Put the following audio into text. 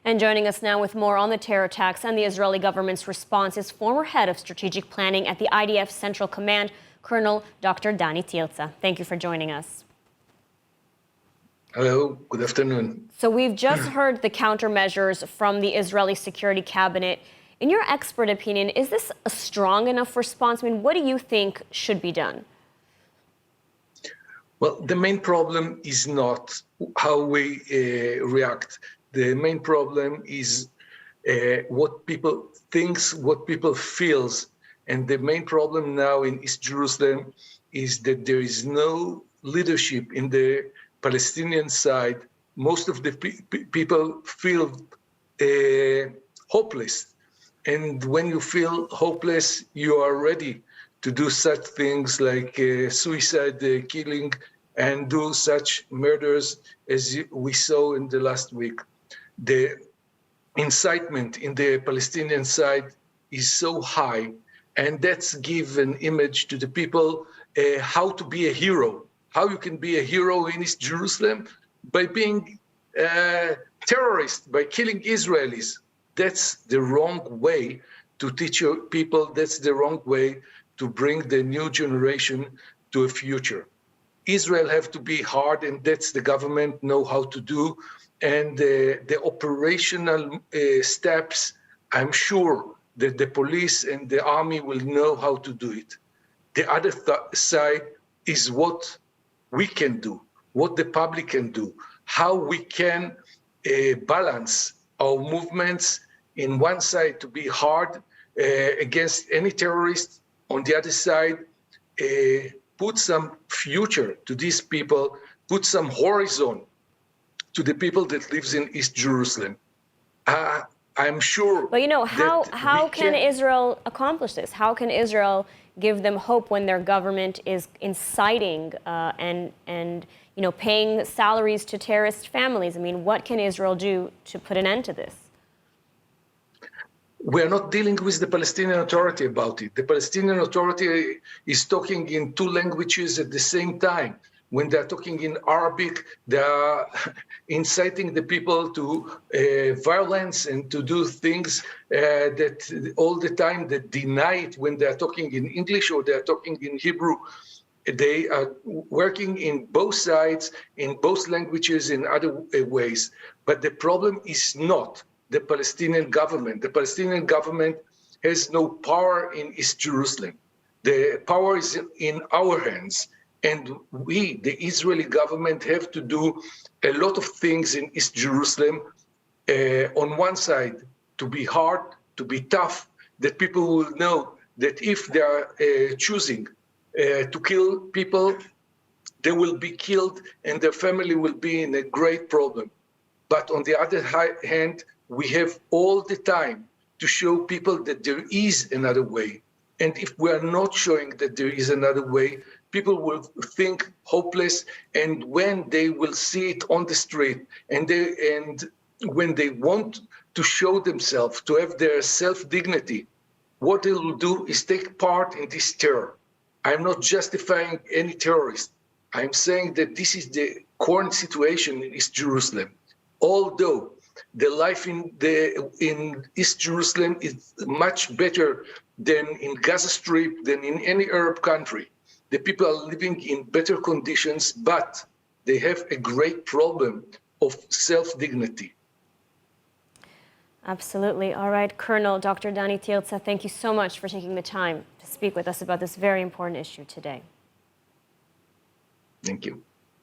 And joining us now with more on the terror attacks and the Israeli government's response is former head of strategic planning at the IDF Central Command, Colonel Dr. Dani Tilza. Thank you for joining us. Hello, good afternoon. So we've just heard the countermeasures from the Israeli Security Cabinet. In your expert opinion, is this a strong enough response? I mean, what do you think should be done? Well, the main problem is not how we react. The main problem is what people thinks, what people feels. And the main problem now in East Jerusalem is that there is no leadership in the Palestinian side. Most of the people feel hopeless. And when you feel hopeless, you are ready to do such things like suicide killing and do such murders as we saw in the last week. The incitement in the Palestinian side is so high, and that's give an image to the people how to be a hero, how you can be a hero in East Jerusalem by being a terrorist, by killing Israelis. That's the wrong way to teach your people. That's the wrong way to bring the new generation to a future. Israel have to be hard, and that's the government know how to do. And the operational steps, I'm sure that the police and the army will know how to do it. The other side is what we can do, what the public can do, how we can balance our movements in one side to be hard against any terrorist, on the other side, put some future to these people, put some horizon to the people that lives in East Jerusalem. I'm sure. But you know, how can Israel accomplish this? How can Israel give them hope when their government is inciting and you know, paying salaries to terrorist families? I mean, what can Israel do to put an end to this? We're not dealing with the Palestinian Authority about it. The Palestinian Authority is talking in two languages at the same time. When they're talking in Arabic, they are inciting the people to violence and to do things that all the time that deny it when they're talking in English or they're talking in Hebrew. They are working in both sides, in both languages, in other ways. But the problem is not the Palestinian government. The Palestinian government has no power in East Jerusalem. The power is in our hands. And we, the Israeli government, have to do a lot of things in East Jerusalem. On one side, to be hard, to be tough, that people will know that if they are choosing to kill people, they will be killed and their family will be in a great problem. But on the other hand, we have all the time to show people that there is another way. And if we are not showing that there is another way, people will think hopeless. And when they will see it on the street and when they want to show themselves, to have their self-dignity, what they will do is take part in this terror. I'm not justifying any terrorist. I'm saying that this is the current situation in East Jerusalem. Although the life in East Jerusalem is much better than in Gaza Strip, than in any Arab country. The people are living in better conditions, but they have a great problem of self-dignity. Absolutely. All right, Colonel Dr. Dani Tilza, thank you so much for taking the time to speak with us about this very important issue today. Thank you.